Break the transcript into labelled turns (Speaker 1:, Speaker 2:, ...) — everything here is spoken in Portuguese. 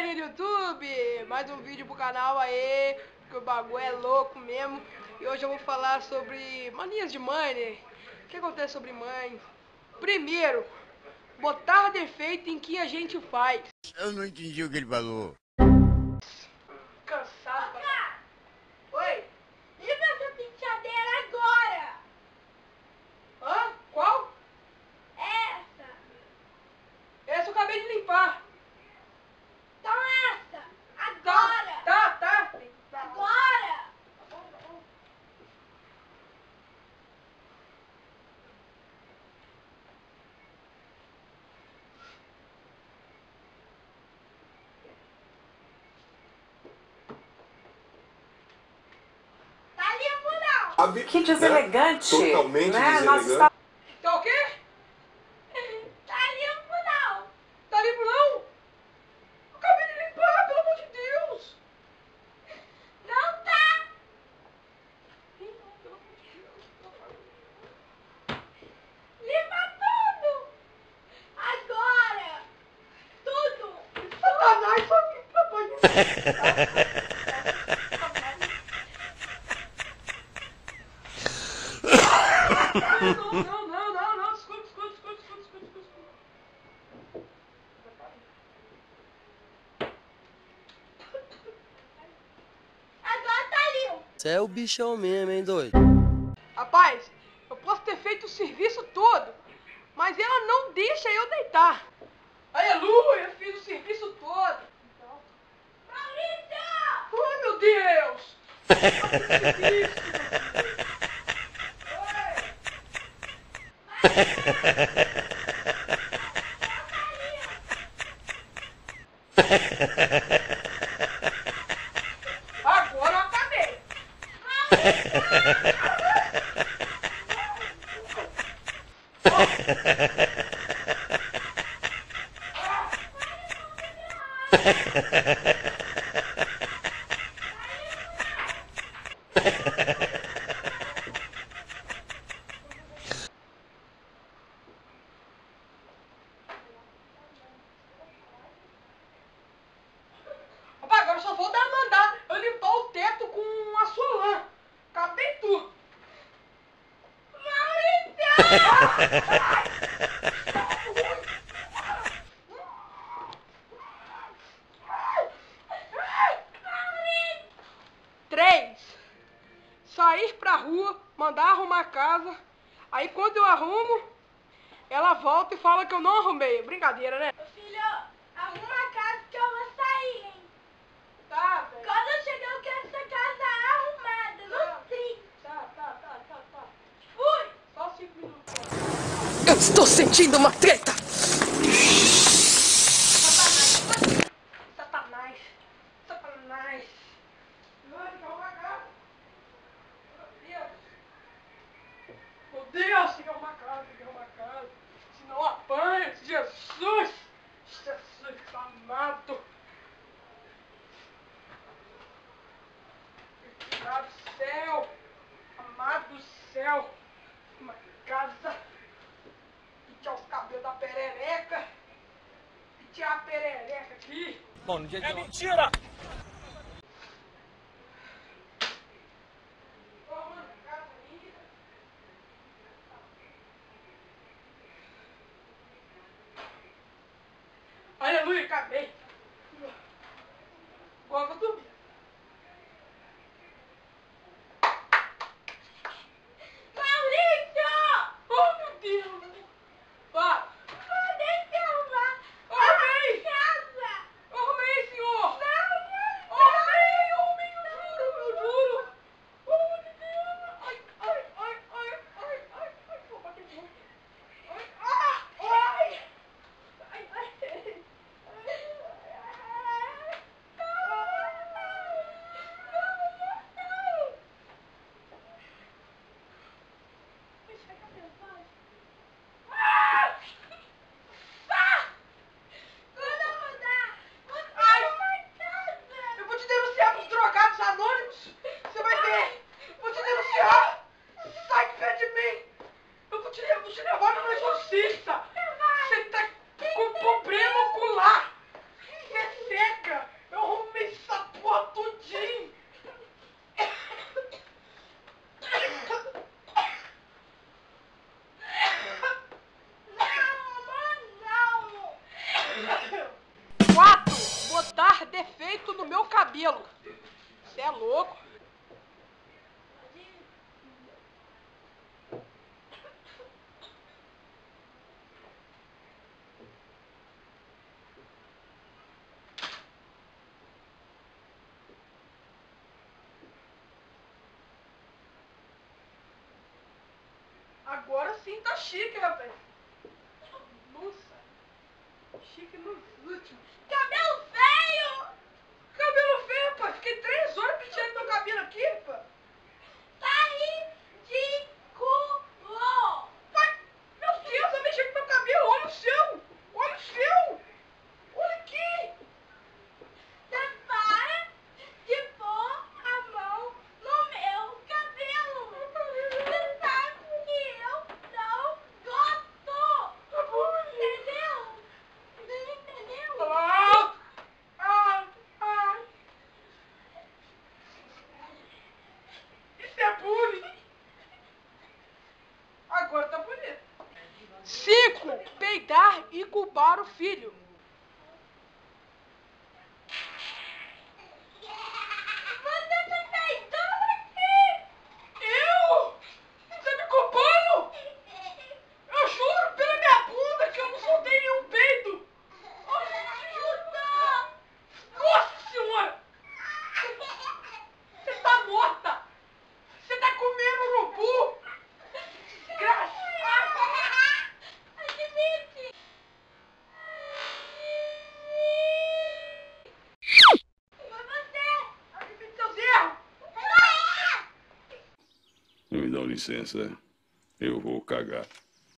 Speaker 1: galerinha do YouTube, mais um vídeo pro canal aí, porque o bagulho é louco mesmo. E hoje eu vou falar sobre manias de mãe, né? O que acontece sobre mãe? Primeiro, botar defeito em que a gente faz.
Speaker 2: Eu não entendi o que ele falou.
Speaker 1: Cansado pra... Oi?
Speaker 3: Limpa essa penteadeira agora!
Speaker 1: Hã? Qual?
Speaker 3: Essa!
Speaker 1: Essa eu acabei de limpar.
Speaker 3: Então essa! Agora!
Speaker 1: Tá.
Speaker 3: Agora! Tá limpo não!
Speaker 4: Que deselegante,
Speaker 5: Totalmente
Speaker 4: né?
Speaker 5: deselegante.
Speaker 1: Tá o quê?
Speaker 3: Tá limpo não!
Speaker 1: Tá limpo não? Eu acabei de limpar, pelo amor de Deus.
Speaker 3: Não tá! Limpa tudo! Agora! Tudo!
Speaker 1: Satanás, só que papai. Não, escuta.
Speaker 3: Agora tá limpo!
Speaker 6: Você é o bichão mesmo, hein, doido?
Speaker 1: Rapaz, eu posso ter feito o serviço todo, mas ela não deixa eu deitar. Aleluia, fiz o serviço todo.
Speaker 3: Maurício!
Speaker 1: Ai, meu Deus. Agora eu acabei. Rapaz, agora eu só vou mandar eu limpar o teto com a Solan. Acabei tudo. Três, sair pra rua, mandar arrumar a casa. Aí quando eu arrumo, ela volta e fala que eu não arrumei. Brincadeira, né?
Speaker 3: Ô filho, arruma a casa que eu vou sair, hein?
Speaker 1: Tá, velho.
Speaker 3: Quando eu chegar eu quero essa casa arrumada, não sim.
Speaker 1: Tá.
Speaker 3: Fui!
Speaker 1: Só 5 minutos.
Speaker 6: Eu estou sentindo uma treta!
Speaker 1: Satanás. Ai, que arrumar a casa. Meu Deus, tem que arrumar a casa. Senão apanha. Jesus amado. Amado do céu. Uma casa. Tirar os cabelos da perereca. E tirar a perereca aqui.
Speaker 6: Bom, no dia de
Speaker 1: Mentira! Tô arrumando a casa ainda. Aleluia, acabei. Agora eu vou dormir.
Speaker 3: Maurício!
Speaker 1: Oh, meu Deus. Para.
Speaker 3: Não deixa eu arrumar
Speaker 1: Arrumei.
Speaker 3: a casa!
Speaker 1: Arrumei, senhor.
Speaker 3: Não!
Speaker 1: cabelo. Você é louco. Agora sim tá chique, rapaz. Nossa. Chique nos últimos.
Speaker 3: Cabelo feio!
Speaker 1: Cabelo feio, pá. Fiquei 3 horas penteando meu cabelo aqui, pá.
Speaker 3: Tá ridículo!
Speaker 1: Pai, meu Deus, eu mexi com meu cabelo. Olha o seu. Olha o seu. Olha aqui.
Speaker 3: Você para de pôr a mão no meu cabelo! Você sabe que eu não gosto!
Speaker 1: Tá bom.
Speaker 3: Entendeu? Você entendeu?
Speaker 1: Ah, ah, ah. Isso é bullying. Agora tá bonito. 5. Peidar e culpar o filho.
Speaker 3: Você tá peidando aqui!
Speaker 1: Eu? Você me culpando? Eu juro pela minha bunda que eu não soltei nenhum peido.
Speaker 3: Ajuda!
Speaker 1: Nossa senhora! Você tá morta! Você tá comendo urubu! Desgraçada!
Speaker 3: Admite! Foi você!
Speaker 1: Admite seus erros!
Speaker 2: Me dá licença, eu vou cagar.